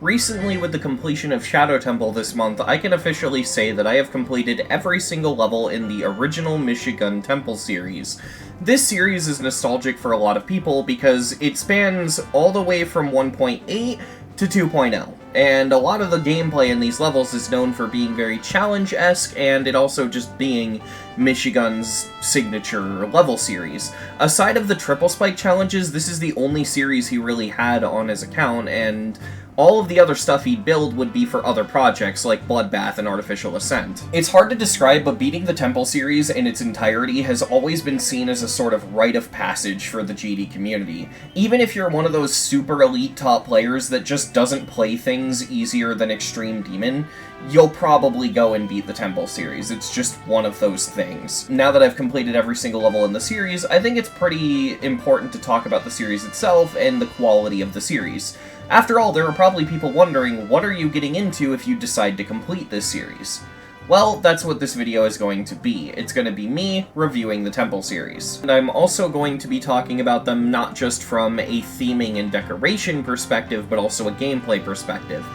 Recently, with the completion of Shadow Temple this month, I can officially say that I have completed every single level in the original Michigun Temple series. This series is nostalgic for a lot of people because it spans all the way from 1.8 to 2.0, and a lot of the gameplay in these levels is known for being very challenge-esque, and it also just being Michigun's signature level series. Aside of the Triple Spike challenges, this is the only series he really had on his account, and all of the other stuff he'd build would be for other projects, like Bloodbath and Artificial Ascent. It's hard to describe, but beating the Temple series in its entirety has always been seen as a sort of rite of passage for the GD community. Even if you're one of those super elite top players that just doesn't play things easier than Extreme Demon, you'll probably go and beat the Temple series. It's just one of those things. Now that I've completed every single level in the series, I think it's pretty important to talk about the series itself and the quality of the series. After all, there are probably people wondering, what are you getting into if you decide to complete this series? Well, that's what this video is going to be. It's going to be me reviewing the Temple series. And I'm also going to be talking about them not just from a theming and decoration perspective, but also a gameplay perspective.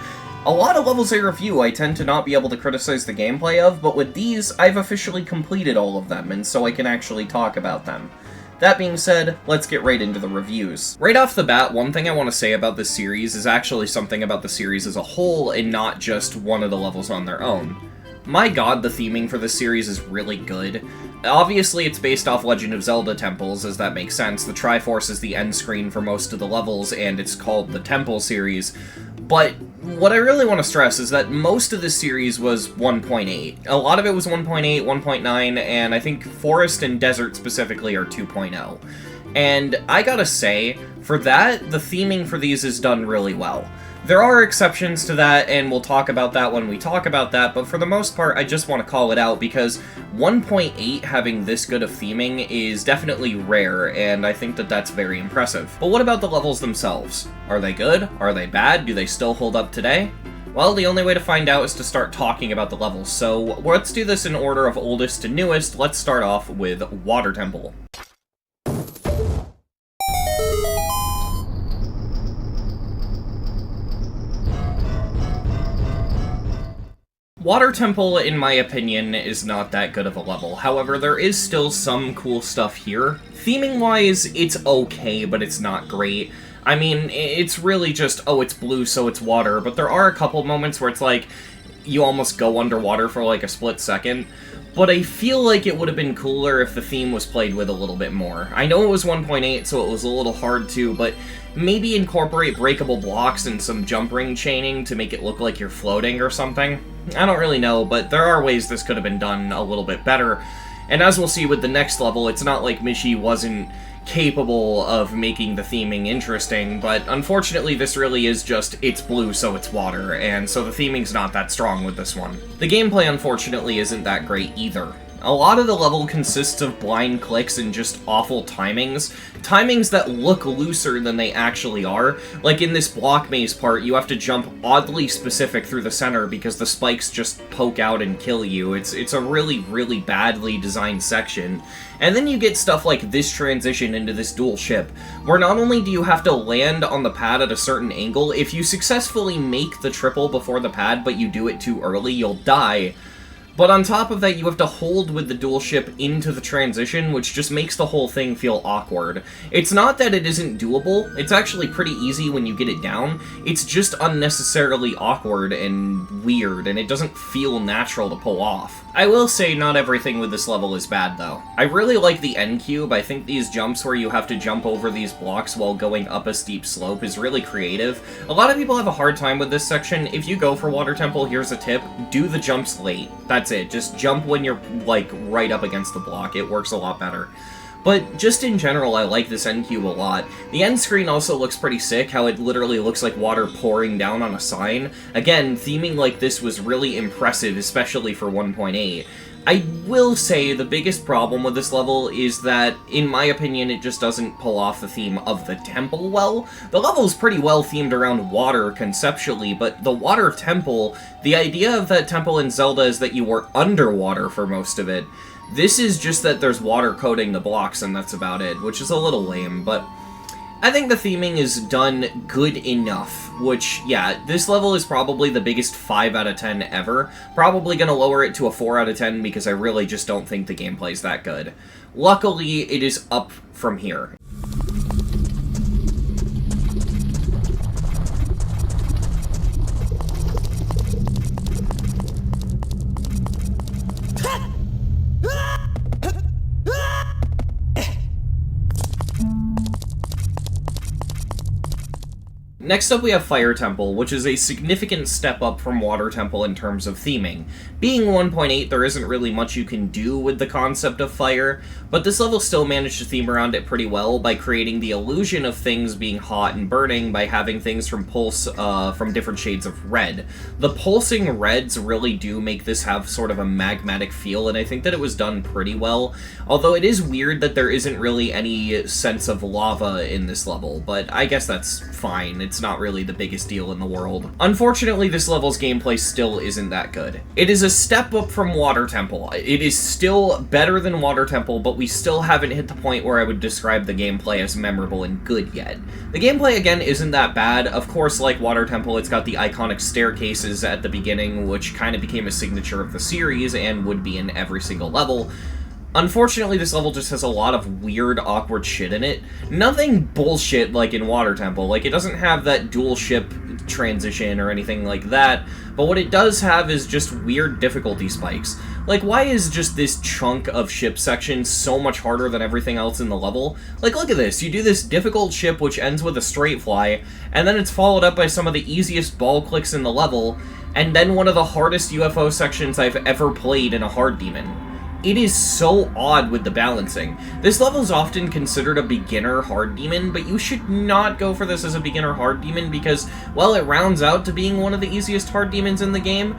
A lot of levels I review I tend to not be able to criticize the gameplay of, but with these, I've officially completed all of them, and so I can actually talk about them. That being said, let's get right into the reviews. Right off the bat, one thing I want to say about this series is actually something about the series as a whole and not just one of the levels on their own. My god, the theming for this series is really good. Obviously, it's based off Legend of Zelda temples, as that makes sense. The Triforce is the end screen for most of the levels, and it's called the Temple series. But what I really want to stress is that most of this series was 1.8. A lot of it was 1.8, 1.9, and I think Forest and Desert specifically are 2.0. And I gotta say, for that, the theming for these is done really well. There are exceptions to that, and we'll talk about that when we talk about that, but for the most part, I just want to call it out because 1.8 having this good of theming is definitely rare, and I think that that's very impressive. But what about the levels themselves? Are they good? Are they bad? Do they still hold up today? Well, the only way to find out is to start talking about the levels, so let's do this in order of oldest to newest. Let's start off with Water Temple. Water Temple, in my opinion, is not that good of a level. However, there is still some cool stuff here. Theming-wise, it's okay, but it's not great. I mean, it's really just, oh, it's blue, so it's water, but there are a couple moments where it's like, you almost go underwater for like a split second. But I feel like it would have been cooler if the theme was played with a little bit more. I know it was 1.8, so it was a little hard to, but maybe incorporate breakable blocks and some jump ring chaining to make it look like you're floating or something. I don't really know, but there are ways this could have been done a little bit better. And as we'll see with the next level, it's not like Michi wasn't capable of making the theming interesting, but unfortunately this really is just, it's blue so it's water, and so the theming's not that strong with this one. The gameplay unfortunately isn't that great either. A lot of the level consists of blind clicks and just awful timings. Timings that look looser than they actually are. Like in this block maze part, you have to jump oddly specific through the center because the spikes just poke out and kill you. It's a really, really badly designed section. And then you get stuff like this transition into this dual ship, where not only do you have to land on the pad at a certain angle, if you successfully make the triple before the pad but you do it too early, you'll die. But on top of that, you have to hold with the dual ship into the transition, which just makes the whole thing feel awkward. It's not that it isn't doable, it's actually pretty easy when you get it down, it's just unnecessarily awkward and weird, and it doesn't feel natural to pull off. I will say not everything with this level is bad, though. I really like the N-Cube. I think these jumps where you have to jump over these blocks while going up a steep slope is really creative. A lot of people have a hard time with this section. If you go for Water Temple, here's a tip. Do the jumps late. That's it. Just jump when you're, like, right up against the block. It works a lot better. But just in general, I like this N-Cube a lot. The end screen also looks pretty sick, how it literally looks like water pouring down on a sign. Again, theming like this was really impressive, especially for 1.8. I will say the biggest problem with this level is that, in my opinion, it just doesn't pull off the theme of the temple well. The level is pretty well themed around water conceptually, but the water temple, the idea of that temple in Zelda is that you were underwater for most of it. This is just that there's water coating the blocks and that's about it, which is a little lame, but I think the theming is done good enough, which, yeah, this level is probably the biggest 5 out of 10 ever. Probably gonna lower it to a 4 out of 10 because I really just don't think the gameplay's that good. Luckily, it is up from here. Next up we have Fire Temple, which is a significant step up from Water Temple in terms of theming. Being 1.8, there isn't really much you can do with the concept of fire, but this level still managed to theme around it pretty well by creating the illusion of things being hot and burning by having things from from different shades of red. The pulsing reds really do make this have sort of a magmatic feel, and I think that it was done pretty well, although it is weird that there isn't really any sense of lava in this level, but I guess that's fine. It's not really the biggest deal in the world. Unfortunately, this level's gameplay still isn't that good. It is a step up from Water Temple. It is still better than Water Temple, but we still haven't hit the point where I would describe the gameplay as memorable and good yet. The gameplay, again, isn't that bad. Of course, like Water Temple, it's got the iconic staircases at the beginning, which kind of became a signature of the series and would be in every single level. Unfortunately, this level just has a lot of weird, awkward shit in it. Nothing bullshit like in Water Temple. Like, it doesn't have that dual ship transition or anything like that, but what it does have is just weird difficulty spikes. Like, why is just this chunk of ship section so much harder than everything else in the level? Like, look at this. You do this difficult ship which ends with a straight fly, and then it's followed up by some of the easiest ball clicks in the level, and then one of the hardest UFO sections I've ever played in a hard demon. It is so odd with the balancing. This level is often considered a beginner hard demon, but you should not go for this as a beginner hard demon because, while it rounds out to being one of the easiest hard demons in the game,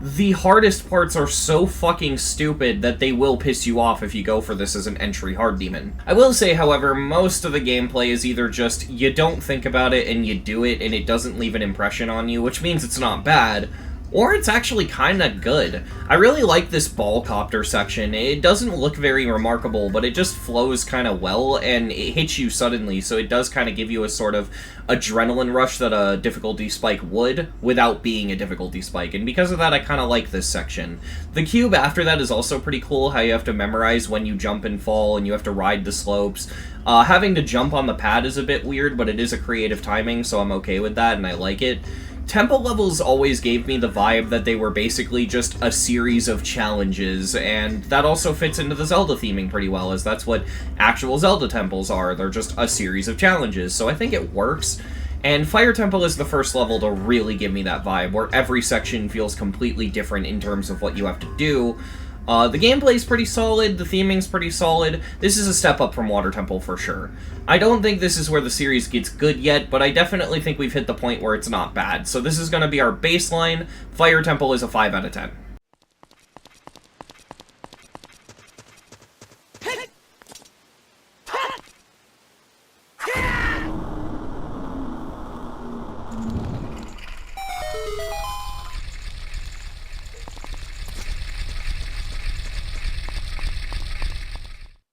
the hardest parts are so fucking stupid that they will piss you off if you go for this as an entry hard demon. I will say, however, most of the gameplay is either just you don't think about it and you do it and it doesn't leave an impression on you, which means it's not bad, or it's actually kinda good. I really like this ball copter section. It doesn't look very remarkable, but it just flows kinda well, and it hits you suddenly, so it does kinda give you a sort of adrenaline rush that a difficulty spike would, without being a difficulty spike, and because of that I kinda like this section. The cube after that is also pretty cool, how you have to memorize when you jump and fall, and you have to ride the slopes. Having to jump on the pad is a bit weird, but it is a creative timing, so I'm okay with that, and I like it. Temple levels always gave me the vibe that they were basically just a series of challenges, and that also fits into the Zelda theming pretty well, as that's what actual Zelda temples are. They're just a series of challenges, so I think it works. And Fire Temple is the first level to really give me that vibe, where every section feels completely different in terms of what you have to do. The gameplay's pretty solid, the theming's pretty solid. This is a step up from Water Temple for sure. I don't think this is where the series gets good yet, but I definitely think we've hit the point where it's not bad. So this is going to be our baseline. Fire Temple is a 5 out of 10.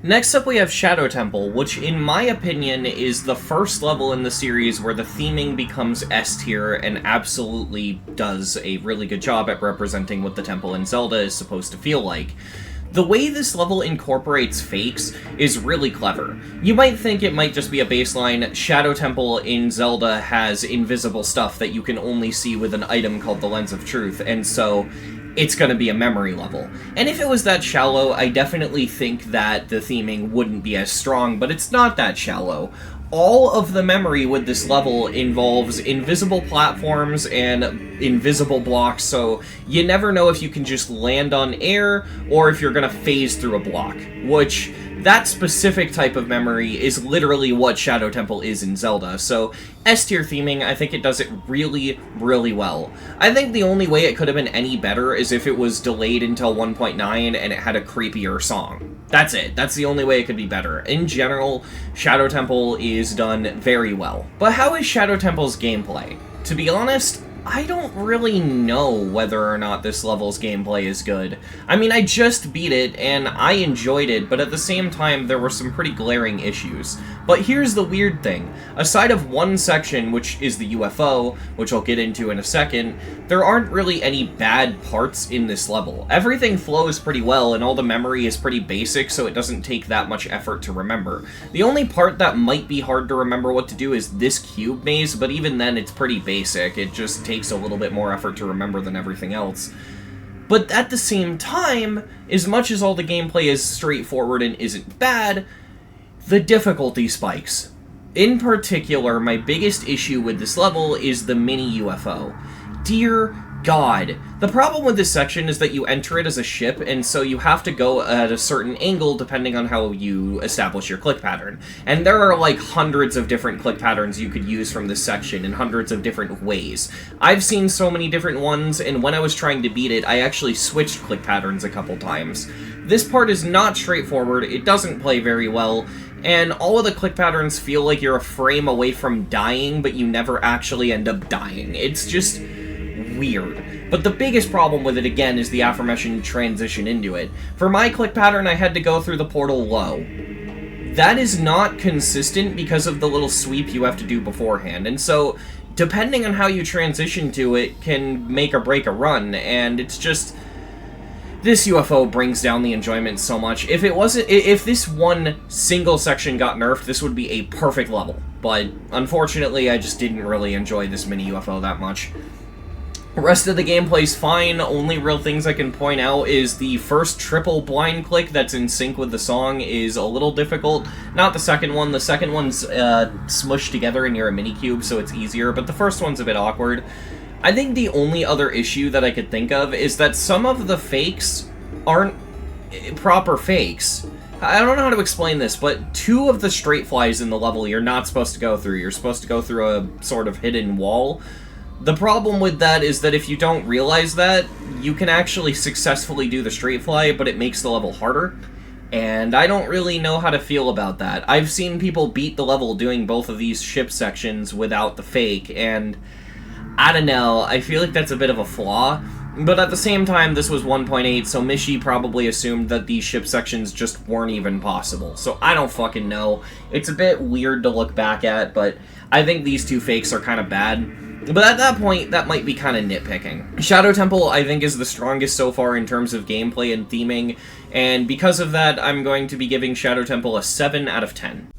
Next up we have Shadow Temple, which in my opinion is the first level in the series where the theming becomes S tier and absolutely does a really good job at representing what the temple in Zelda is supposed to feel like. The way this level incorporates fakes is really clever. You might think it might just be a baseline. Shadow Temple in Zelda has invisible stuff that you can only see with an item called the Lens of Truth, and so it's gonna be a memory level. And if it was that shallow, I definitely think that the theming wouldn't be as strong, but it's not that shallow. All of the memory with this level involves invisible platforms and invisible blocks, so you never know if you can just land on air or if you're gonna phase through a block, which that specific type of memory is literally what Shadow Temple is in Zelda, so S-tier theming, I think it does it really, really well. I think the only way it could have been any better is if it was delayed until 1.9 and it had a creepier song. That's it. That's the only way it could be better. In general, Shadow Temple is done very well. But how is Shadow Temple's gameplay? To be honest, I don't really know whether or not this level's gameplay is good. I mean, I just beat it, and I enjoyed it, but at the same time, there were some pretty glaring issues. But here's the weird thing. Aside of one section, which is the UFO, which I'll get into in a second, there aren't really any bad parts in this level. Everything flows pretty well, and all the memory is pretty basic, so it doesn't take that much effort to remember. The only part that might be hard to remember what to do is this cube maze, but even then it's pretty basic. It just takes a little bit more effort to remember than everything else. But at the same time, as much as all the gameplay is straightforward and isn't bad, the difficulty spikes. In particular, my biggest issue with this level is the mini UFO. Dear God. The problem with this section is that you enter it as a ship, and so you have to go at a certain angle depending on how you establish your click pattern. And there are like hundreds of different click patterns you could use from this section in hundreds of different ways. I've seen so many different ones, and when I was trying to beat it, I actually switched click patterns a couple times. This part is not straightforward, it doesn't play very well, and all of the click patterns feel like you're a frame away from dying, but you never actually end up dying. It's just weird. But the biggest problem with it, again, is the aforementioned transition into it. For my click pattern, I had to go through the portal low. That is not consistent because of the little sweep you have to do beforehand, and so, depending on how you transition to it, can make or break a run, and it's just... This UFO brings down the enjoyment so much. If this one single section got nerfed, this would be a perfect level. But, unfortunately, I just didn't really enjoy this mini UFO that much. The rest of the gameplay's fine. Only real things I can point out is the first triple blind click that's in sync with the song is a little difficult. Not the second one. The second one's smushed together and you're a mini cube, so it's easier, but the first one's a bit awkward. I think the only other issue that I could think of is that some of the fakes aren't proper fakes. I don't know how to explain this, but 2 of the straight flies in the level you're not supposed to go through. You're supposed to go through a sort of hidden wall. The problem with that is that if you don't realize that, you can actually successfully do the straight fly, but it makes the level harder. And I don't really know how to feel about that. I've seen people beat the level doing both of these ship sections without the fake, and I don't know, I feel like that's a bit of a flaw. But at the same time, this was 1.8, so Mishi probably assumed that these ship sections just weren't even possible. So I don't fucking know. It's a bit weird to look back at, but I think these 2 fakes are kind of bad. But at that point, that might be kind of nitpicking. Shadow Temple, I think, is the strongest so far in terms of gameplay and theming, and because of that, I'm going to be giving Shadow Temple a 7 out of 10.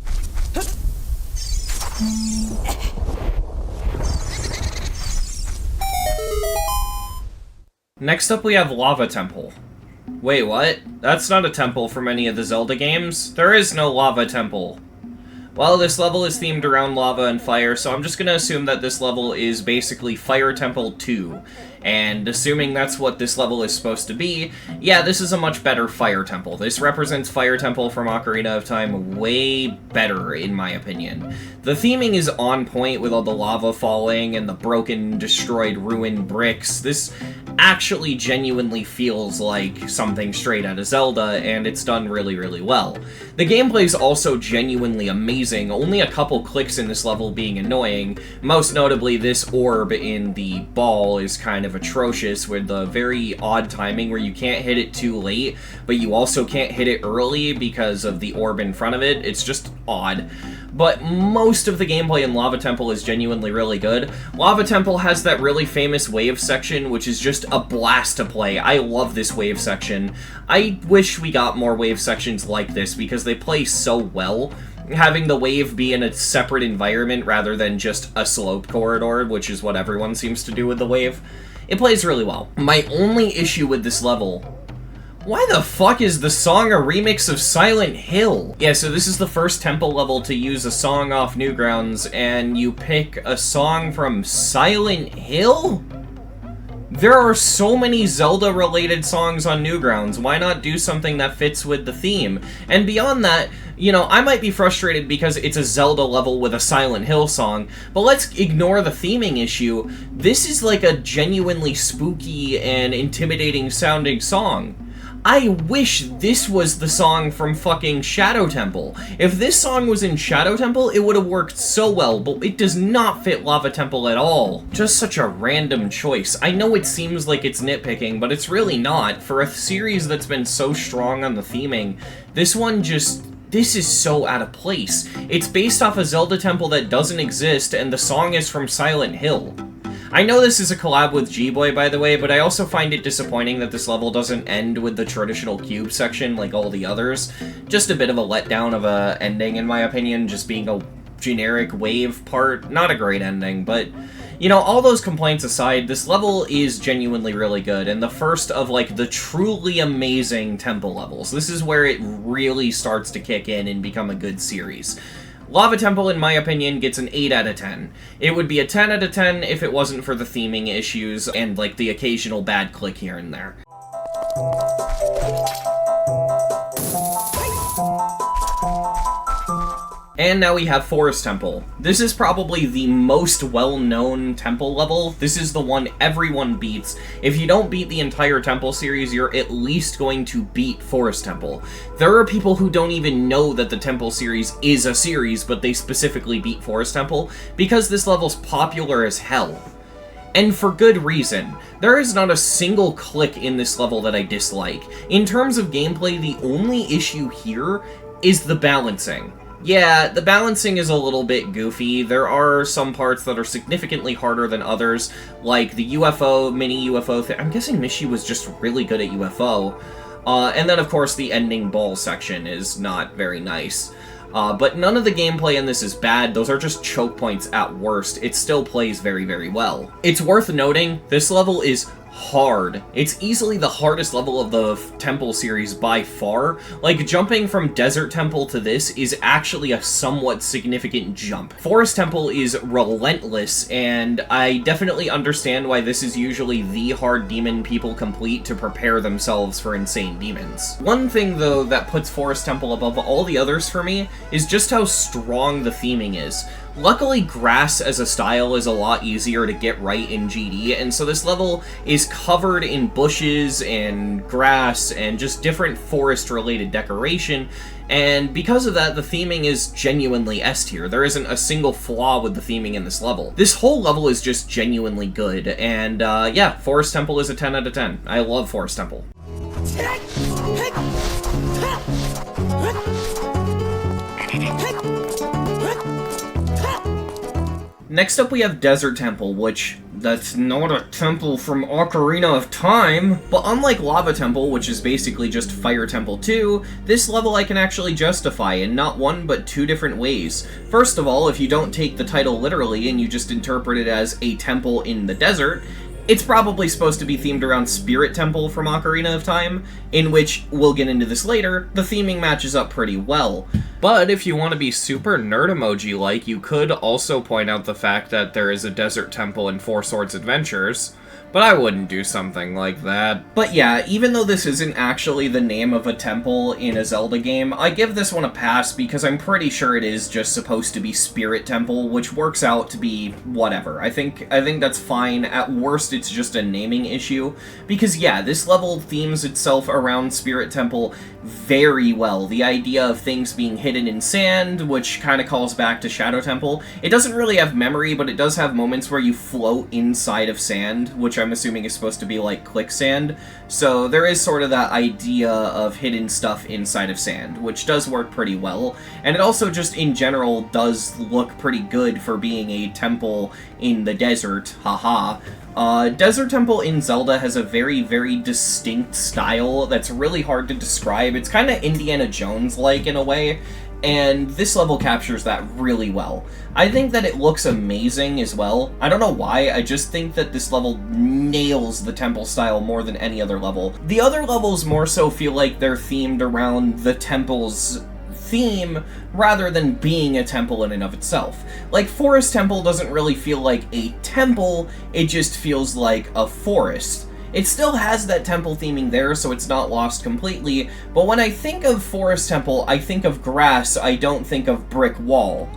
Next up we have Lava Temple. Wait, what? That's not a temple from any of the Zelda games? There is no Lava Temple. Well, this level is themed around lava and fire, so I'm just gonna assume that this level is basically Fire Temple 2. And assuming that's what this level is supposed to be, yeah, this is a much better Fire Temple. This represents Fire Temple from Ocarina of Time way better, in my opinion. The theming is on point with all the lava falling and the broken, destroyed, ruined bricks. This actually genuinely feels like something straight out of Zelda, and it's done really, really well. The gameplay is also genuinely amazing, only a couple clicks in this level being annoying. Most notably, this orb in the ball is kind of atrocious, with the very odd timing where you can't hit it too late, but you also can't hit it early because of the orb in front of it. It's just odd. But most of the gameplay in Lava Temple is genuinely really good. Lava Temple has that really famous wave section, which is just a blast to play. I love this wave section. I wish we got more wave sections like this, because they play so well. Having the wave be in a separate environment rather than just a slope corridor, which is what everyone seems to do with the wave, it plays really well. My only issue with this level... Why the fuck is the song a remix of Silent Hill? Yeah, so this is the first temple level to use a song off Newgrounds, and you pick a song from Silent Hill? There are so many Zelda-related songs on Newgrounds, why not do something that fits with the theme? And beyond that, you know, I might be frustrated because it's a Zelda level with a Silent Hill song, but let's ignore the theming issue. This is like a genuinely spooky and intimidating sounding song. I wish this was the song from fucking Shadow Temple. If this song was in Shadow Temple, it would have worked so well, but it does not fit Lava Temple at all. Just such a random choice. I know it seems like it's nitpicking, but it's really not. For a series that's been so strong on the theming, this one just this is so out of place. It's based off a Zelda temple that doesn't exist, and the song is from Silent Hill. I know this is a collab with G-Boy, by the way, but I also find it disappointing that this level doesn't end with the traditional cube section like all the others. Just a bit of a letdown of a ending, in my opinion, just being a generic wave part. Not a great ending, but, you know, all those complaints aside, this level is genuinely really good, and the first of, like, the truly amazing temple levels. This is where it really starts to kick in and become a good series. Lava Temple, in my opinion, gets an 8 out of 10. It would be a 10 out of 10 if it wasn't for the theming issues and, like, the occasional bad click here and there. And now we have Forest Temple. This is probably the most well-known temple level. This is the one everyone beats. If you don't beat the entire temple series, you're at least going to beat Forest Temple. There are people who don't even know that the temple series is a series, but they specifically beat Forest Temple because this level's popular as hell. And for good reason. There is not a single click in this level that I dislike. In terms of gameplay, the only issue here is the balancing. Yeah, the balancing is a little bit goofy. There are some parts that are significantly harder than others, like the UFO, mini UFO thing. I'm guessing Mishi was just really good at UFO. And then, of course, the ending ball section is not very nice. But none of the gameplay in this is bad. Those are just choke points at worst. It still plays very, very well. It's worth noting, this level is hard. It's easily the hardest level of the Temple series by far. Like, jumping from Desert Temple to this is actually a somewhat significant jump. Forest Temple is relentless, and I definitely understand why this is usually the hard demon people complete to prepare themselves for insane demons. One thing, though, that puts Forest Temple above all the others for me is just how strong the theming is. Luckily, grass as a style is a lot easier to get right in GD, and so this level is covered in bushes and grass and just different forest-related decoration, and because of that, the theming is genuinely S tier. There isn't a single flaw with the theming in this level. This whole level is just genuinely good, and yeah, Forest Temple is a 10 out of 10. I love Forest Temple. Next up we have Desert Temple, which, that's not a temple from Ocarina of Time, but unlike Lava Temple, which is basically just Fire Temple 2, this level I can actually justify in not one but two different ways. First of all, if you don't take the title literally and you just interpret it as a temple in the desert, it's probably supposed to be themed around Spirit Temple from Ocarina of Time, in which, we'll get into this later, the theming matches up pretty well. But if you want to be super nerd emoji-like, you could also point out the fact that there is a Desert Temple in Four Swords Adventures, but I wouldn't do something like that. But yeah, even though this isn't actually the name of a temple in a Zelda game, I give this one a pass because I'm pretty sure it is just supposed to be Spirit Temple, which works out to be whatever. I think that's fine. At worst, it's just a naming issue, because yeah, this level themes itself around Spirit Temple very well. The idea of things being hidden in sand, which kind of calls back to Shadow Temple. It doesn't really have memory, but it does have moments where you float inside of sand, which I'm assuming is supposed to be like quicksand. So there is sort of that idea of hidden stuff inside of sand, which does work pretty well. And it also just in general does look pretty good for being a temple in the desert, haha. Desert Temple in Zelda has a very, very distinct style that's really hard to describe. It's kind of Indiana Jones-like in a way, and this level captures that really well. I think that it looks amazing as well. I don't know why, I just think that this level nails the temple style more than any other level. The other levels more so feel like they're themed around the temple's theme rather than being a temple in and of itself. Like, Forest Temple doesn't really feel like a temple, it just feels like a forest. It still has that temple theming there, so it's not lost completely, but when I think of Forest Temple, I think of grass, I don't think of brick wall.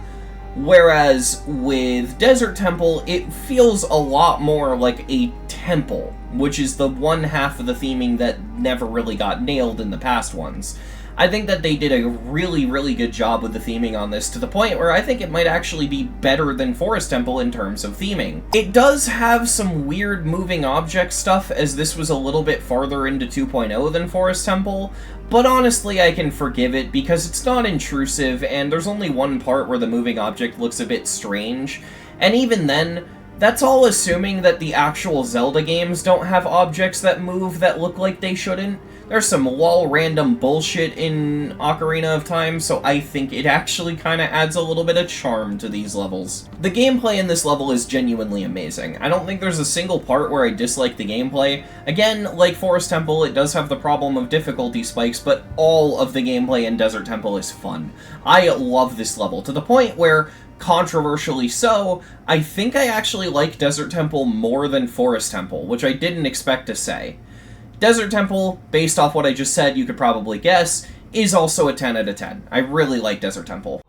Whereas with Desert Temple, it feels a lot more like a temple, which is the one half of the theming that never really got nailed in the past ones. I think that they did a really, really good job with the theming on this, to the point where I think it might actually be better than Forest Temple in terms of theming. It does have some weird moving object stuff, as this was a little bit farther into 2.0 than Forest Temple, but honestly I can forgive it because it's not intrusive, and there's only one part where the moving object looks a bit strange, and even then, that's all assuming that the actual Zelda games don't have objects that move that look like they shouldn't. There's some lol random bullshit in Ocarina of Time, so I think it actually kinda adds a little bit of charm to these levels. The gameplay in this level is genuinely amazing. I don't think there's a single part where I dislike the gameplay. Again, like Forest Temple, it does have the problem of difficulty spikes, but all of the gameplay in Desert Temple is fun. I love this level, to the point where, controversially so, I think I actually like Desert Temple more than Forest Temple, which I didn't expect to say. Desert Temple, based off what I just said, you could probably guess, is also a 10 out of 10. I really like Desert Temple.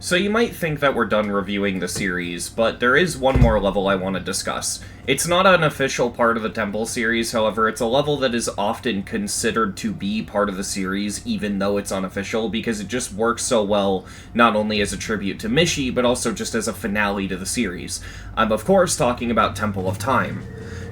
So you might think that we're done reviewing the series, but there is one more level I want to discuss. It's not an official part of the Temple series, however, it's a level that is often considered to be part of the series, even though it's unofficial, because it just works so well, not only as a tribute to Mishi, but also just as a finale to the series. I'm of course talking about Temple of Time.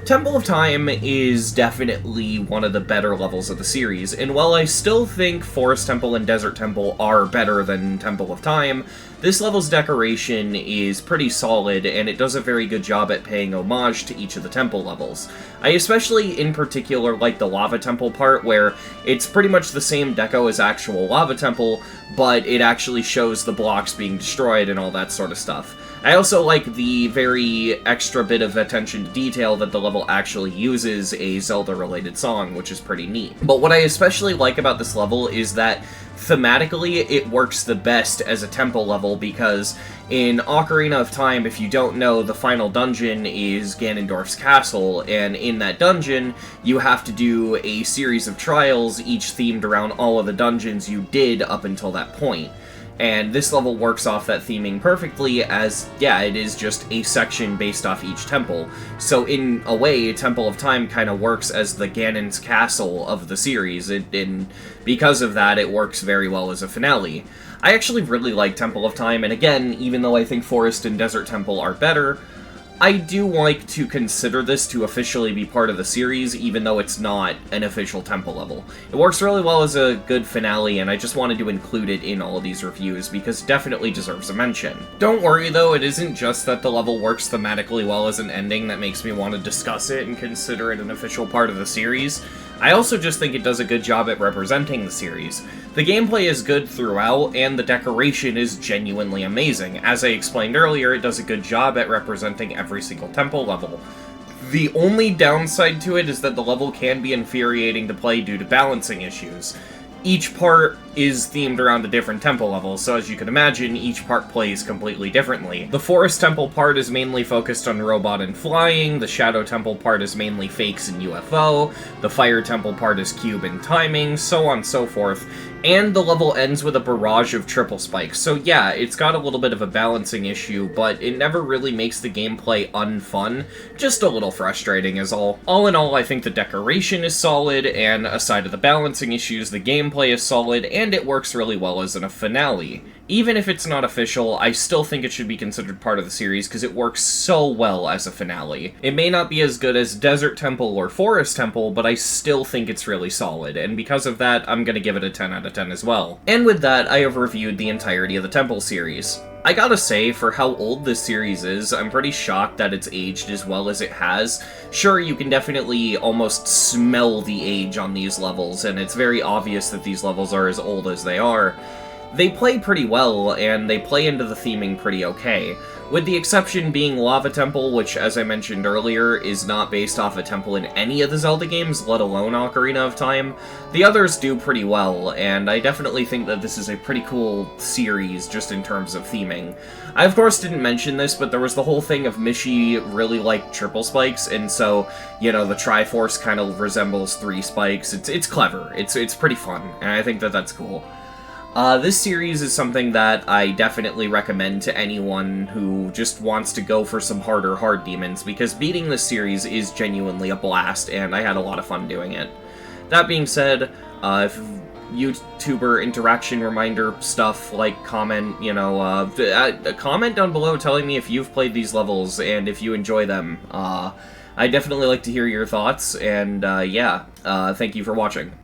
Temple of Time is definitely one of the better levels of the series, and while I still think Forest Temple and Desert Temple are better than Temple of Time, this level's decoration is pretty solid, and it does a very good job at paying homage to each of the temple levels. I especially, in particular, like the Lava Temple part, where it's pretty much the same deco as actual Lava Temple, but it actually shows the blocks being destroyed and all that sort of stuff. I also like the very extra bit of attention to detail that the level actually uses a Zelda-related song, which is pretty neat. But what I especially like about this level is that thematically it works the best as a temple level, because in Ocarina of Time, if you don't know, the final dungeon is Ganondorf's castle, and in that dungeon, you have to do a series of trials, each themed around all of the dungeons you did up until that point. And this level works off that theming perfectly, as, yeah, it is just a section based off each temple. So in a way, Temple of Time kind of works as the Ganon's castle of the series, and because of that, it works very well as a finale. I actually really like Temple of Time, and again, even though I think Forest and Desert Temple are better, I do like to consider this to officially be part of the series, even though it's not an official temple level. It works really well as a good finale, and I just wanted to include it in all of these reviews, because it definitely deserves a mention. Don't worry though, it isn't just that the level works thematically well as an ending that makes me want to discuss it and consider it an official part of the series. I also just think it does a good job at representing the series. The gameplay is good throughout, and the decoration is genuinely amazing. As I explained earlier, it does a good job at representing every single temple level. The only downside to it is that the level can be infuriating to play due to balancing issues. Each part is themed around a different temple level, so as you can imagine, each part plays completely differently. The Forest Temple part is mainly focused on robot and flying, the Shadow Temple part is mainly fakes and UFO, the Fire Temple part is cube and timing, so on and so forth, and the level ends with a barrage of triple spikes. So yeah, it's got a little bit of a balancing issue, but it never really makes the gameplay unfun, just a little frustrating is all. All in all, I think the decoration is solid, and aside of the balancing issues, the gameplay is solid, and it works really well as a finale. Even if it's not official, I still think it should be considered part of the series because it works so well as a finale. It may not be as good as Desert Temple or Forest Temple, but I still think it's really solid, and because of that, I'm gonna give it a 10 out of 10 as well. And with that, I have reviewed the entirety of the Temple series. I gotta say, for how old this series is, I'm pretty shocked that it's aged as well as it has. Sure, you can definitely almost smell the age on these levels, and it's very obvious that these levels are as old as they are. They play pretty well, and they play into the theming pretty okay, with the exception being Lava Temple, which, as I mentioned earlier, is not based off a temple in any of the Zelda games, let alone Ocarina of Time. The others do pretty well, and I definitely think that this is a pretty cool series, just in terms of theming. I of course didn't mention this, but there was the whole thing of Mishi really liked triple spikes, and so, you know, the Triforce kind of resembles 3 spikes. It's clever, it's pretty fun, and I think that that's cool. This series is something that I definitely recommend to anyone who just wants to go for some harder hard demons, because beating this series is genuinely a blast, and I had a lot of fun doing it. That being said, if YouTuber interaction reminder stuff, like comment, comment down below telling me if you've played these levels and if you enjoy them. I definitely like to hear your thoughts, and yeah, thank you for watching.